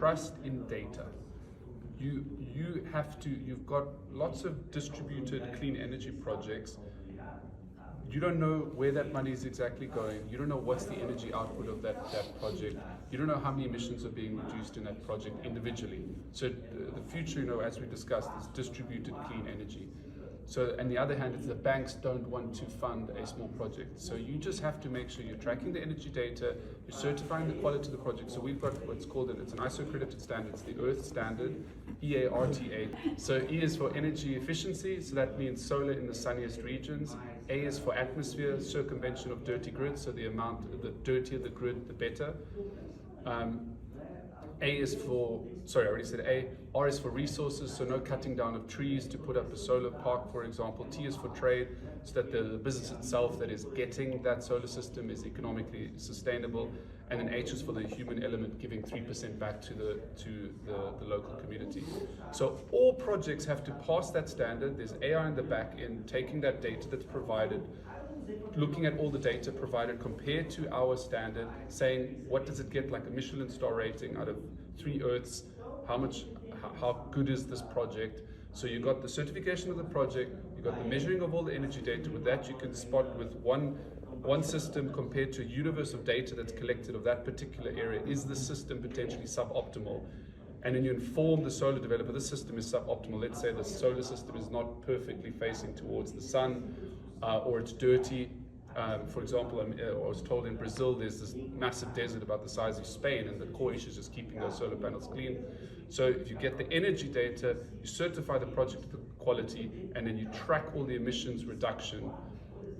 trust in data. You've got lots of distributed clean energy projects. You don't know where that money is exactly going. You don't know what's the energy output of that project. You don't know how many emissions are being reduced in that project individually. So the future, as we discussed, is distributed clean energy. So, on the other hand, it's the banks don't want to fund a small project. So you just have to make sure you're tracking the energy data, you're certifying the quality of the project. So we've got what's called it's an ISO accredited standard, it's the Earth Standard, EARTA. So E is for energy efficiency, so that means solar in the sunniest regions. A is for atmosphere, circumvention of dirty grids, so the dirtier the grid, the better. A is for, sorry, I already said A. R is for resources, so no cutting down of trees to put up a solar park, for example. T is for trade, so that the business itself that is getting that solar system is economically sustainable. And then H is for the human element, giving 3% back to the local community. So all projects have to pass that standard. There's AI in the back end, taking that data that's provided, looking at all the data provided compared to our standard, saying what does it get, like a Michelin star rating out of 3 Earths, how good is this project. So you got the certification of the project, you got the measuring of all the energy data. With that you can spot with one system compared to a universe of data that's collected of that particular area, is the system potentially suboptimal? And then you inform the solar developer, this system is suboptimal. Let's say the solar system is not perfectly facing towards the sun, or it's dirty. For example, I was told in Brazil there's this massive desert about the size of Spain, and the core issue is just keeping those solar panels clean. So if you get the energy data, you certify the project quality, and then you track all the emissions reduction.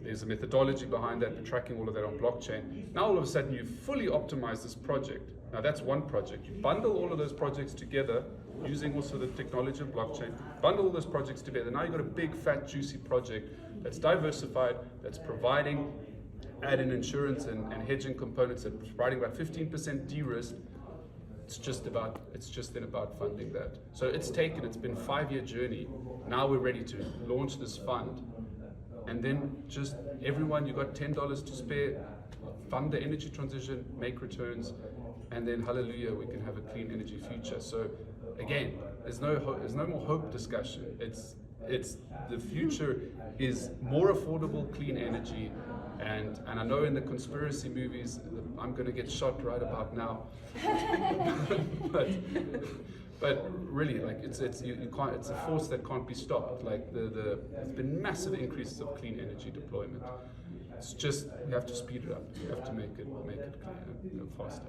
There's a methodology behind that, we're tracking all of that on blockchain. Now all of a sudden you've fully optimized this project. Now that's one project. You bundle all of those projects together using also the technology of blockchain, bundle all those projects together. Now you've got a big, fat, juicy project that's diversified, that's providing add-in insurance and hedging components, that's providing about 15% de-risk. It's just then about funding that. So it's been a 5-year journey. Now we're ready to launch this fund. And then just everyone, you got $10 to spare, fund the energy transition, make returns, and then hallelujah, we can have a clean energy future. So again, there's no more hope discussion. It's the future is more affordable, clean energy, and I know in the conspiracy movies I'm going to get shot right about now, but really, like it's a force that can't be stopped. Like there's been massive increases of clean energy deployment. It's just we have to speed it up. We have to make it cleaner, faster.